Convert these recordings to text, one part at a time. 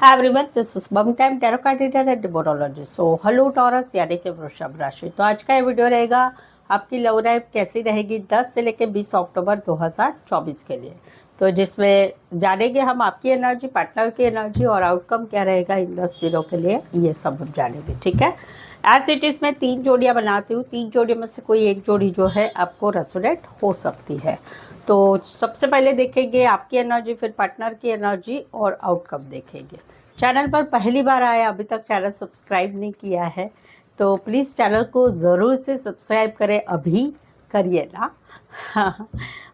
Hi everyone, this is bomb time tarot card reader and numerology. So hello taurus यानी कि वृषभ राशि। तो आज का ये वीडियो रहेगा आपकी लव लाइफ कैसी रहेगी 10 से लेकर 20 अक्टूबर 2024 के लिए। तो जिसमें जानेंगे हम आपकी एनर्जी, पार्टनर की एनर्जी और आउटकम क्या रहेगा इन 10 दिनों के लिए, ये सब हम जानेंगे। ठीक है, एज इट इज़ मैं 3 जोड़ियाँ बनाती हूँ। 3 जोड़ियों में से कोई एक जोड़ी जो है आपको रेसोनेट हो सकती है। तो सबसे पहले देखेंगे आपकी एनर्जी, फिर पार्टनर की एनर्जी और आउटकम देखेंगे। चैनल पर पहली बार आया, अभी तक चैनल सब्सक्राइब नहीं किया है तो प्लीज़ चैनल को ज़रूर से सब्सक्राइब करें, अभी करिए ना।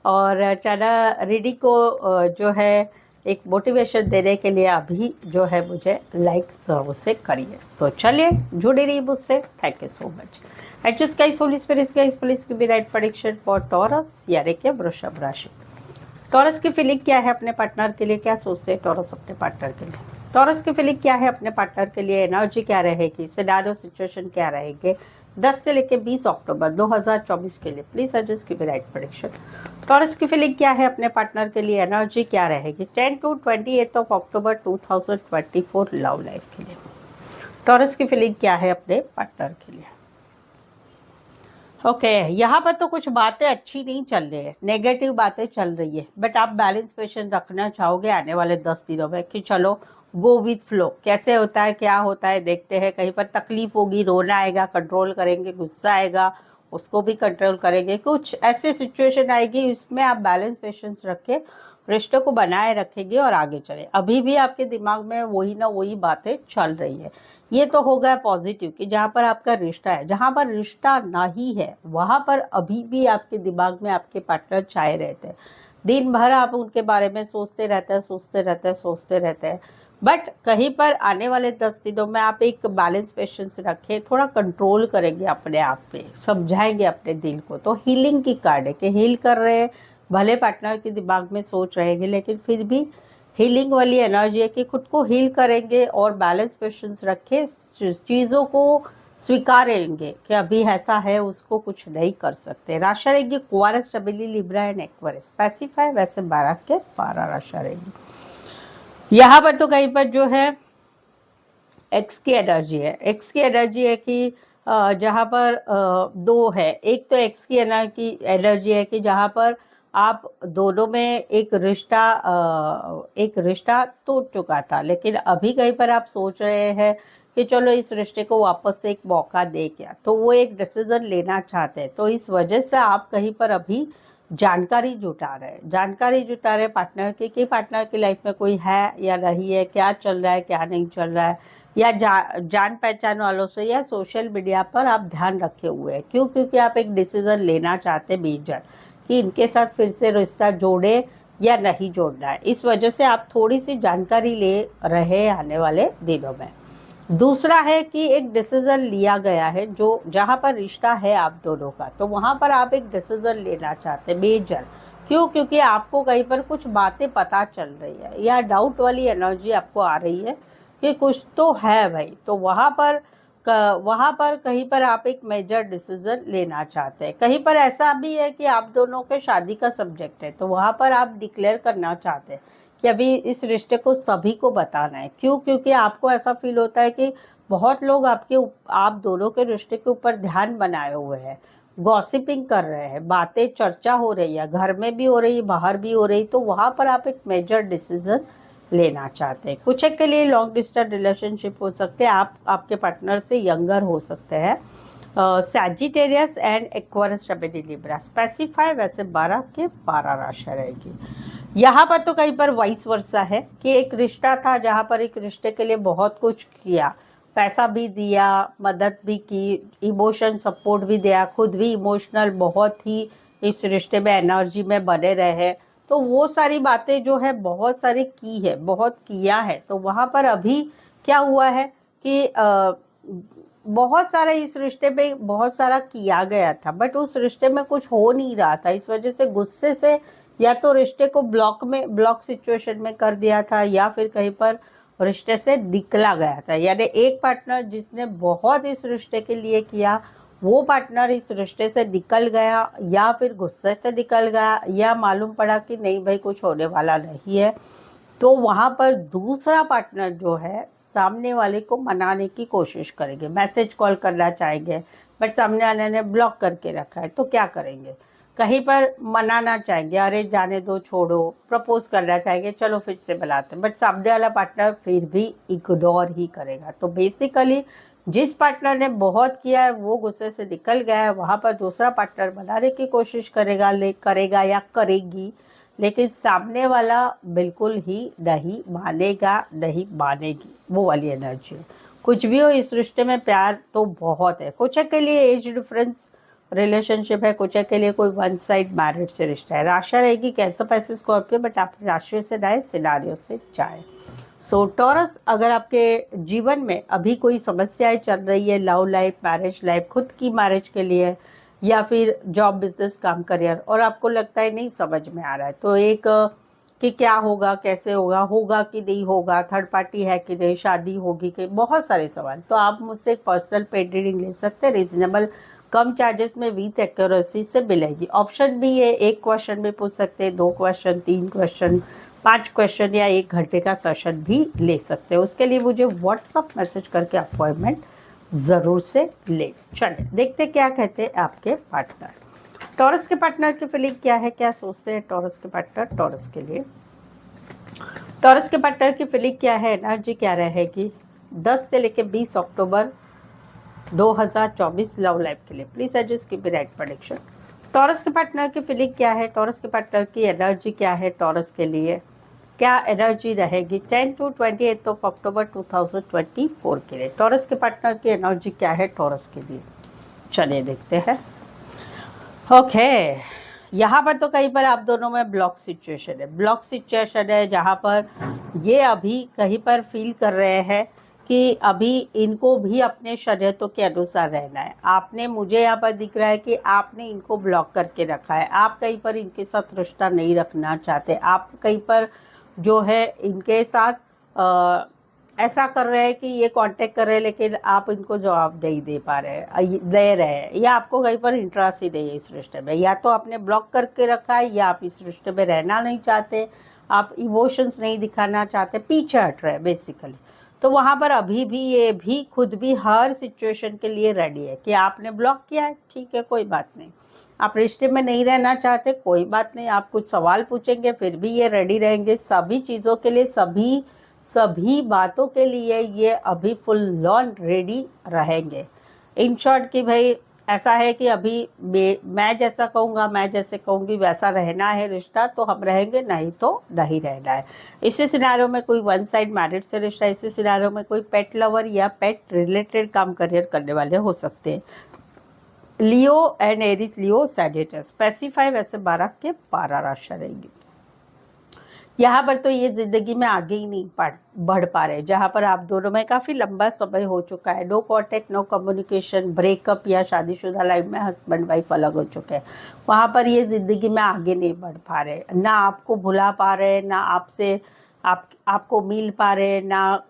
और चैनल रीडिंग को जो है एक मोटिवेशन देने के लिए अभी जो है मुझे लाइक ज़रूर से करिए। तो चलिए जुड़े रहिए मुझसे। Thank you so much. Adjust guys, holy spirits guys, please give me right prediction for Taurus यानी कि वृषभ राशि। टॉरस की फीलिंग क्या है अपने पार्टनर के लिए, क्या सोचते हैं टॉरस अपने पार्टनर के लिए। टॉरस की फीलिंग क्या है अपने पार्टनर के लिए, एनर्जी क्या रहेगी, सिनेरियो सिचुएशन क्या रहेंगे 10 से लेकर 20 अक्टूबर 2024 के लिए। Please adjust give me right prediction. Taurus की फीलिंग क्या है अपने पार्टनर के लिए, एनर्जी क्या रहेगी 10 to 28 of October 2024 love life के लिए। टॉरस की फीलिंग क्या है अपने पार्टनर के लिए। ओके यहाँ पर तो कुछ बातें अच्छी नहीं चल रही है, नेगेटिव बातें चल रही है, बट आप बैलेंस पेशेंस रखना चाहोगे आने वाले 10 दिनों में कि चलो गो विथ फ्लो, कैसे होता है क्या होता है देखते हैं। कहीं पर तकलीफ होगी, रोना आएगा, कंट्रोल करेंगे, गुस्सा आएगा उसको भी कंट्रोल करेंगे, कुछ ऐसे सिचुएशन आएगी इसमें आप बैलेंस पेशेंस रखें, रिश्ते को बनाए रखेंगे और आगे चले। अभी भी आपके दिमाग में वही ना वही बातें चल रही है। ये तो हो गया पॉजिटिव कि जहाँ पर आपका रिश्ता है, जहाँ पर रिश्ता नहीं है वहाँ पर अभी भी आपके दिमाग में आपके पार्टनर छाए रहते हैं। दिन भर आप उनके बारे में सोचते रहते हैं, सोचते रहते हैं। बट कहीं पर आने वाले 10 दिनों में आप एक बैलेंस पेशेंस रखें, थोड़ा कंट्रोल करेंगे अपने आप पे, समझाएंगे अपने दिल को। तो हीलिंग की कार्ड है कि हील कर रहे हैं, भले पार्टनर के दिमाग में सोच रहेंगे लेकिन फिर भी हीलिंग वाली एनर्जी है कि खुद को हील करेंगे और बैलेंस पेशेंस रखें, चीज़ों को स्वीकारेंगे कि अभी ऐसा है, उसको कुछ नहीं कर सकते। राशि रहेगी क्वारस, स्टेबिली, लिब्रा एंड एक्वेरियस। स्पेसिफाई वैसे 12 के 12 राशि रहेगी। यहाँ पर तो कहीं पर जो है एक्स की एनर्जी है। एक्स की एनर्जी है कि जहाँ पर दो है, एक तो एक्स की एनर्जी है कि जहाँ पर आप दोनों में एक रिश्ता टूट चुका था, लेकिन अभी कहीं पर आप सोच रहे हैं कि चलो इस रिश्ते को वापस से एक मौका दे क्या, तो वो एक डिसीजन लेना चाहते हैं। तो इस वजह से आप कहीं पर अभी जानकारी जुटा रहे पार्टनर की, कि पार्टनर की लाइफ में कोई है या नहीं है, क्या चल रहा है क्या नहीं चल रहा है, या जान पहचान वालों से या सोशल मीडिया पर आप ध्यान रखे हुए हैं। क्यों? क्योंकि आप एक डिसीजन लेना चाहते हैं बेजन कि इनके साथ फिर से रिश्ता जोड़े या नहीं जोड़ना है। इस वजह से आप थोड़ी सी जानकारी ले रहे हैं आने वाले दिनों में। दूसरा है कि एक डिसीजन लिया गया है, जो जहाँ पर रिश्ता है आप दोनों का, तो वहाँ पर आप एक डिसीजन लेना चाहते हैं बेजन। क्यों? क्योंकि आपको कहीं पर कुछ बातें पता चल रही है या डाउट वाली एनर्जी आपको आ रही है कि कुछ तो है भाई। तो वहाँ पर कहीं पर आप एक मेजर डिसीजन लेना चाहते हैं। कहीं पर ऐसा भी है कि आप दोनों के शादी का सब्जेक्ट है, तो वहाँ पर आप डिक्लेयर करना चाहते हैं कि अभी इस रिश्ते को सभी को बताना है। क्यों? क्योंकि आपको ऐसा फील होता है कि बहुत लोग आप दोनों के रिश्ते के ऊपर ध्यान बनाए हुए हैं, गॉसिपिंग कर रहे हैं, बातें चर्चा हो रही है, घर में भी हो रही है, बाहर भी हो रही। तो वहाँ पर आप एक मेजर डिसीजन लेना चाहते हैं। कुछ एक के लिए लॉन्ग डिस्टेंस रिलेशनशिप हो सकते हैं, आप आपके पार्टनर से यंगर हो सकते हैं। सैजिटेरियस एंड एक्वेरियस, स्टेबिली, लिब्रा। स्पेसिफाई वैसे 12 के 12 राशि रहेगी। यहाँ पर तो कहीं पर वाइस वर्सा है कि एक रिश्ता था जहाँ पर एक रिश्ते के लिए बहुत कुछ किया, पैसा भी दिया, मदद भी की, इमोशन सपोर्ट भी दिया, खुद भी इमोशनल बहुत ही इस रिश्ते में एनर्जी में बने रहे। तो वो सारी बातें जो है बहुत सारी की है, बहुत किया है। तो वहाँ पर अभी क्या हुआ है कि बहुत सारा इस रिश्ते में बहुत सारा किया गया था, बट उस रिश्ते में कुछ हो नहीं रहा था। इस वजह से गुस्से से या तो रिश्ते को ब्लॉक सिचुएशन में कर दिया था, या फिर कहीं पर रिश्ते से निकला गया था। यानी एक पार्टनर जिसने बहुत इस रिश्ते के लिए किया, वो पार्टनर इस रिश्ते से निकल गया, या फिर गुस्से से निकल गया, या मालूम पड़ा कि नहीं भाई कुछ होने वाला नहीं है, तो वहाँ पर दूसरा पार्टनर जो है सामने वाले को मनाने की कोशिश करेंगे, मैसेज कॉल करना चाहेंगे, बट सामने वाले ने ब्लॉक करके रखा है, तो क्या करेंगे? कहीं पर मनाना चाहेंगे, अरे जाने दो, छोड़ो, प्रपोज करना चाहेंगे, चलो फिर से बुलाते हैं, बट सामने वाला पार्टनर फिर भी इग्नोर ही करेगा। तो बेसिकली जिस पार्टनर ने बहुत किया है वो गुस्से से निकल गया है, वहाँ पर दूसरा पार्टनर बनाने की कोशिश करेगा या करेगी, लेकिन सामने वाला बिल्कुल ही नहीं मानेगा, नहीं मानेगी, वो वाली एनर्जी है। कुछ भी हो, इस रिश्ते में प्यार तो बहुत है। कुछ के लिए एज डिफरेंस रिलेशनशिप है, कुछ के लिए कोई वन साइड मैरिड से रिश्ता है। राशि रहेगी कैंसर, पैसे, स्कॉर्पियो, बट आप राशियों से जाए, सिनारियो से जाए। सो टॉरस, अगर आपके जीवन में अभी कोई समस्याएं चल रही है, लव लाइफ, मैरिज लाइफ, खुद की मैरिज के लिए, या फिर जॉब, बिजनेस, काम, करियर, और आपको लगता है नहीं समझ में आ रहा है, तो एक कि क्या होगा, कैसे होगा, होगा कि नहीं होगा, थर्ड पार्टी है कि नहीं, शादी होगी कि, बहुत सारे सवाल, तो आप मुझसे एक पर्सनल पेड रीडिंग ले सकते हैं, रीजनेबल कम चार्जेस में विथ एक्यूरेसी से मिलेगी। ऑप्शन भी है, एक क्वेश्चन भी पूछ सकते हैं, 2 क्वेश्चन, 3 क्वेश्चन, 5 क्वेश्चन, या 1 घंटे का सेशन भी ले सकते हैं। उसके लिए मुझे व्हाट्सअप मैसेज करके अपॉइंटमेंट ज़रूर से ले। चलिए देखते क्या कहते हैं आपके पार्टनर। टॉरस के पार्टनर की फीलिंग क्या है, क्या सोचते हैं टॉरस के पार्टनर टॉरस के लिए। टॉरस के पार्टनर की फीलिंग क्या है, एनर्जी क्या रहेगी 10 से लेकर 20 अक्टूबर 2024 लव लाइफ के लिए। प्लीज एडजस्ट की राइट प्रेडिक्शन। टॉरस के पार्टनर की फीलिंग क्या है, टॉरस के पार्टनर की एनर्जी क्या है, टॉरस के लिए क्या एनर्जी रहेगी 10 to 28 अक्टूबर 2024 के लिए। टॉरस के पार्टनर की एनर्जी क्या है टॉरस के लिए, चलिए देखते हैं। ओके, यहाँ पर तो कहीं पर आप दोनों में ब्लॉक सिचुएशन है, ब्लॉक सिचुएशन है, जहाँ पर ये अभी कहीं पर फील कर रहे हैं कि अभी इनको भी अपने शर्यतों के अनुसार रहना है। आपने, मुझे यहाँ पर दिख रहा है कि आपने इनको ब्लॉक करके रखा है, आप कहीं पर इनके साथ रिश्ता नहीं रखना चाहते, आप कहीं पर जो है इनके साथ ऐसा कर रहे हैं कि ये कांटेक्ट कर रहे हैं, लेकिन आप इनको जवाब नहीं दे पा रहे हैं, दे रहे हैं, या आपको कहीं पर इंटरेस्ट ही नहीं है इस रिश्ते में, या तो आपने ब्लॉक करके रखा है, या आप इस रिश्ते में रहना नहीं चाहते, आप इमोशंस नहीं दिखाना चाहते, पीछे हट रहे हैं बेसिकली। तो वहाँ पर अभी भी ये भी खुद भी हर सिचुएशन के लिए रेडी है कि आपने ब्लॉक किया है, ठीक है, कोई बात नहीं, आप रिश्ते में नहीं रहना चाहते, कोई बात नहीं, आप कुछ सवाल पूछेंगे फिर भी ये रेडी रहेंगे सभी चीज़ों के लिए, सभी बातों के लिए ये अभी फुल ऑन रेडी रहेंगे। इन शॉर्ट कि भाई ऐसा है कि अभी मैं जैसा कहूँगा, मैं जैसे कहूँगी वैसा रहना है रिश्ता तो हम रहेंगे, नहीं तो नहीं रहना है। इसी सिनारियों में कोई वन साइड मैरिड से रिश्ता, इसी सिनारियों में कोई पेट लवर या पेट रिलेटेड काम करियर करने वाले हो सकते हैं। लियो एंड एरिस, लियो सैजिटस, स्पेसिफाई वैसे 12 के 12 राशि रहेगी। यहाँ पर तो ये ज़िंदगी में आगे ही नहीं बढ़ पा रहे, जहाँ पर आप दोनों में काफ़ी लंबा समय हो चुका है, no contact, no communication, breakup, या शादीशुदा लाइफ में हस्बैंड वाइफ अलग हो चुके हैं, वहाँ पर ये ज़िंदगी में आगे नहीं बढ़ पा रहे, ना आपको भुला पा रहे, ना आपसे आपको मिल पा रहे, ना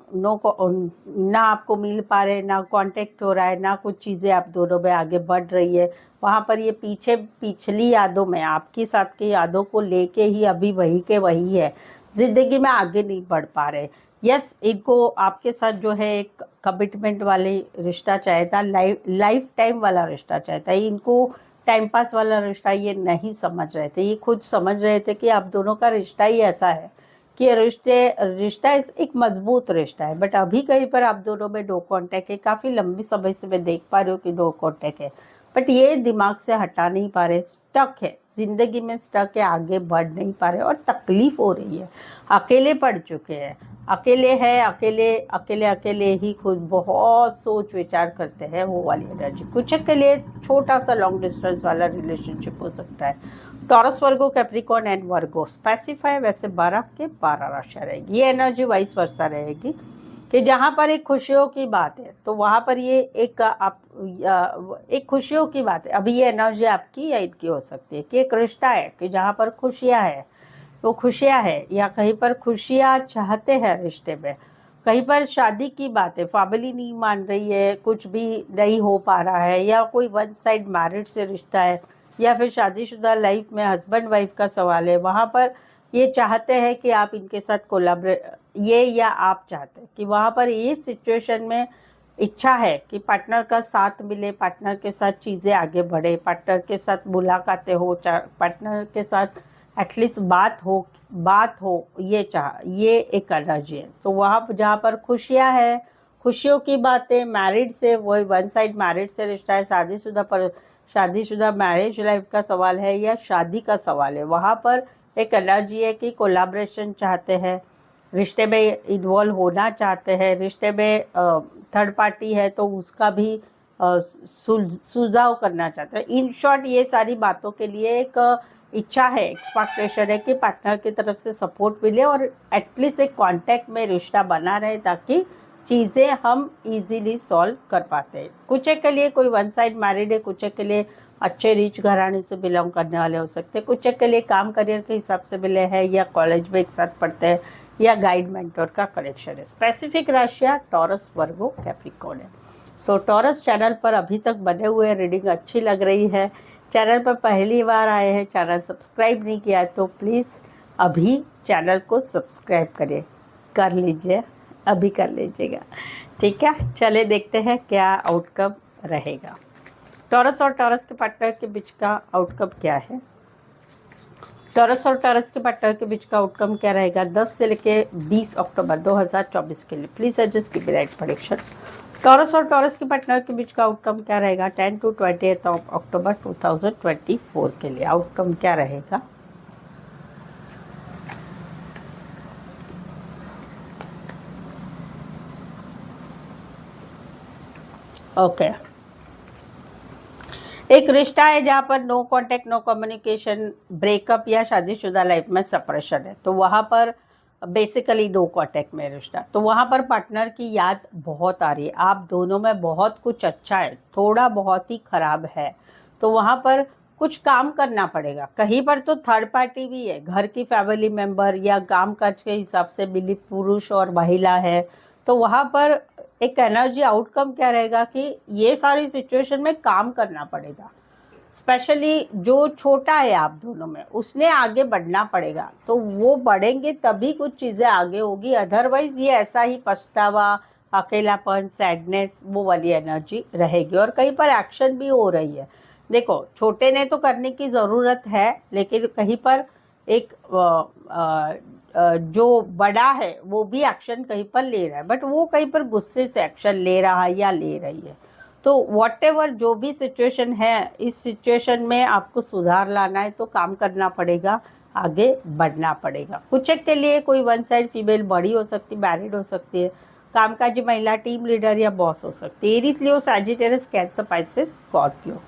आपको मिल पा रहे, ना कांटेक्ट हो रहा है, ना कुछ चीज़ें आप दोनों में आगे बढ़ रही है। वहाँ पर ये पिछली यादों में, आपके साथ की यादों को लेके ही अभी वही के वही है, ज़िंदगी में आगे नहीं बढ़ पा रहे। यस, इनको आपके साथ जो है एक कमिटमेंट वाले रिश्ता चाहिए था, लाइफ टाइम वाला रिश्ता चाहिए था, इनको टाइम पास वाला रिश्ता ये नहीं समझ रहे थे, ये खुद समझ रहे थे कि आप दोनों का रिश्ता ही ऐसा है कि रिश्ता एक मजबूत रिश्ता है, बट अभी कहीं पर आप दोनों में नो कॉन्टैक्ट है, काफ़ी लंबी समय से मैं देख पा रही हूँ कि नो कॉन्टैक्ट है, बट ये दिमाग से हटा नहीं पा रहे, स्टक है ज़िंदगी में, स्टक है, आगे बढ़ नहीं पा रहे और तकलीफ हो रही है, अकेले पड़ चुके हैं, अकेले हैं, अकेले ही खुद बहुत सोच विचार करते हैं, वो वाली एनर्जी। कुछ के लिए छोटा सा लॉन्ग डिस्टेंस वाला रिलेशनशिप हो सकता है। Taurus, Virgo, Capricorn and Virgo, specify वैसे 12 के 12 राशि रहेगी। ये एनर्जी वाइस वर्सा रहेगी कि जहाँ पर एक खुशियों की बात है तो वहाँ पर ये एक खुशियों की बात है, अभी ये एनर्जी आपकी या इनकी हो सकती है कि एक रिश्ता है कि जहाँ पर खुशियाँ है, वो खुशियाँ है, या कहीं पर खुशियाँ चाहते हैं रिश्ते में, कहीं पर शादी की बात है, फैमिली नहीं मान रही है, कुछ भी नहीं हो पा रहा है, या कोई वन साइड मैरिड से रिश्ता है, या फिर शादीशुदा लाइफ में हस्बैंड वाइफ का सवाल है, वहाँ पर ये चाहते हैं कि आप इनके साथ कोलैबोरेट, ये या आप चाहते हैं कि वहाँ पर इस सिचुएशन में इच्छा है कि पार्टनर का साथ मिले, पार्टनर के साथ चीज़ें आगे बढ़े, पार्टनर के साथ मुलाकातें हो, पार्टनर के साथ एटलीस्ट बात हो, ये एक एनर्जी है। तो वहाँ जहाँ पर खुशियाँ है, खुशियों की बातें, मैरिड से, वही वन साइड मैरिड से रिश्ता है, शादीशुदा मैरिज लाइफ का सवाल है या शादी का सवाल है, वहाँ पर एक एनर्जी है कि कोलैबोरेशन चाहते हैं, रिश्ते में इन्वॉल्व होना चाहते हैं, रिश्ते में थर्ड पार्टी है तो उसका भी सुलझाव करना चाहते हैं। इन शॉर्ट ये सारी बातों के लिए एक इच्छा है, एक्सपेक्टेशन है कि पार्टनर की तरफ से सपोर्ट मिले और एटलीस्ट एक कांटेक्ट में रिश्ता बना रहे ताकि चीज़ें हम इजीली सॉल्व कर पाते हैं। कुछ एक के लिए कोई वन साइड मैरिड है, कुछ एक के लिए अच्छे रिच घराने से बिलोंग करने वाले हो सकते हैं, कुछ एक के लिए काम करियर के हिसाब से मिले हैं या कॉलेज में एक साथ पढ़ते हैं या गाइड मेंटर का कनेक्शन है। स्पेसिफिक राशियाँ टॉरस, वर्गो, कैप्रिकॉर्न है। सो टॉरस चैनल पर अभी तक बने हुए रीडिंग अच्छी लग रही है। चैनल पर पहली बार आए हैं, चैनल सब्सक्राइब नहीं किया है तो प्लीज़ अभी चैनल को सब्सक्राइब कर लीजिए, अभी कर लीजिएगा, ठीक है। चले देखते हैं क्या आउटकम रहेगा। टॉरस और टॉरस के पार्टनर के बीच का आउटकम क्या है। टॉरस और टॉरस के पार्टनर के बीच का आउटकम क्या रहेगा 10 से लेके 20 अक्टूबर 2024 के लिए। Please adjust keep right prediction. Taurus और टॉरस के पार्टनर के बीच का आउटकम क्या रहेगा 10 to 28 अक्टूबर 2024 के लिए। आउटकम क्या रहेगा। ओके, एक रिश्ता है जहाँ पर no contact, no communication, breakup या शादीशुदा लाइफ में सेपरेशन है, तो वहाँ पर बेसिकली नो कांटेक्ट में रिश्ता, तो वहाँ पर पार्टनर की याद बहुत आ रही है। आप दोनों में बहुत कुछ अच्छा है, थोड़ा बहुत ही खराब है, तो वहाँ पर कुछ काम करना पड़ेगा। कहीं पर तो थर्ड पार्टी भी है, घर की फैमिली मेम्बर या काम काज के हिसाब से मिली पुरुष और महिला है, तो वहाँ पर एक एनर्जी आउटकम क्या रहेगा कि ये सारी सिचुएशन में काम करना पड़ेगा। स्पेशली जो छोटा है आप दोनों में, उसने आगे बढ़ना पड़ेगा, तो वो बढ़ेंगे तभी कुछ चीज़ें आगे होगी, अदरवाइज ये ऐसा ही पछतावा, अकेलापन, सैडनेस, वो वाली एनर्जी रहेगी। और कहीं पर एक्शन भी हो रही है। देखो, छोटे ने तो करने की ज़रूरत है, लेकिन कहीं पर एक जो बड़ा है वो भी एक्शन कहीं पर ले रहा है, बट वो कहीं पर गुस्से से एक्शन ले रहा है या ले रही है। तो व्हाटएवर जो भी सिचुएशन है, इस सिचुएशन में आपको सुधार लाना है तो काम करना पड़ेगा, आगे बढ़ना पड़ेगा। कुछ एक के लिए कोई वन साइड फीमेल बड़ी हो सकती है, मैरिड हो सकती है, कामकाजी महिला, टीम लीडर या बॉस हो सकती है। एरीज, लियो, सैजिटेरियस, कैंसर, पाइसेस, स्कॉर्पियो।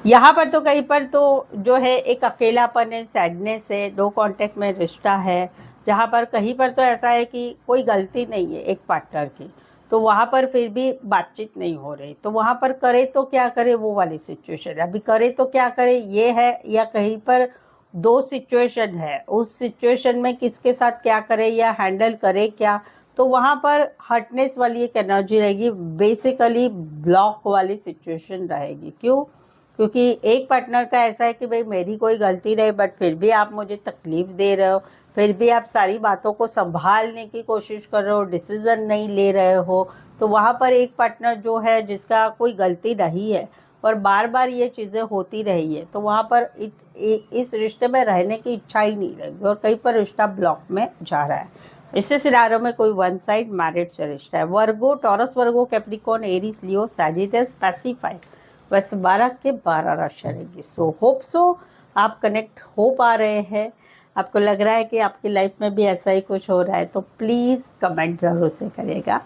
यहाँ पर तो कहीं पर तो जो है एक अकेलापन है, सैडनेस है, नो कॉन्टेक्ट में रिश्ता है, जहाँ पर कहीं पर तो ऐसा है कि कोई गलती नहीं है एक पार्टनर की, तो वहाँ पर फिर भी बातचीत नहीं हो रही, तो वहाँ पर करे तो क्या करे, वो वाली सिचुएशन है। अभी करे तो क्या करे ये है, या कहीं पर दो सिचुएशन है, उस सिचुएशन में किसके साथ क्या करे या हैंडल करे क्या, तो वहाँ पर हटनेस वाली एक एनर्जी रहेगी, बेसिकली ब्लॉक वाली सिचुएशन रहेगी। क्यों? क्योंकि एक पार्टनर का ऐसा है कि भाई मेरी कोई गलती नहीं, बट फिर भी आप मुझे तकलीफ़ दे रहे हो, फिर भी आप सारी बातों को संभालने की कोशिश कर रहे हो, डिसीज़न नहीं ले रहे हो, तो वहाँ पर एक पार्टनर जो है जिसका कोई गलती नहीं है और बार बार ये चीज़ें होती रही है, तो वहाँ पर इस रिश्ते में रहने की इच्छा ही नहीं रहेगी और कहीं पर रिश्ता ब्लॉक में जा रहा है। इससे सिनारियों में कोई वन साइड मैरिड से रिश्ता है। वर्गो, टॉरस, वर्गो, कैप्रिकॉर्न, एरीज, लियो, सैजिटस, पैसिफाई, वैसे 12 के 12 राशि रहेगी। सो होप सो आप कनेक्ट हो पा रहे हैं, आपको लग रहा है कि आपकी लाइफ में भी ऐसा ही कुछ हो रहा है, तो प्लीज़ कमेंट ज़रूर से करिएगा।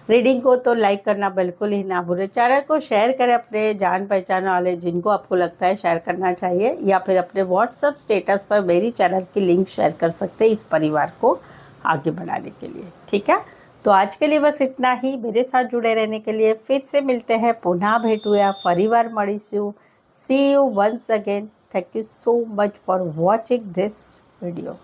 रीडिंग को तो लाइक करना बिल्कुल ही ना भूलें, चैनल को शेयर करें अपने जान पहचान वाले जिनको आपको लगता है शेयर करना चाहिए, या फिर अपने व्हाट्सएप स्टेटस पर मेरी चैनल की लिंक शेयर कर सकते हैं इस परिवार को आगे बढ़ाने के लिए, ठीक है। तो आज के लिए बस इतना ही। मेरे साथ जुड़े रहने के लिए फिर से मिलते हैं, पुनः भेटूया, फरीवार मळीशु। See you once again. Thank you so much for watching this video.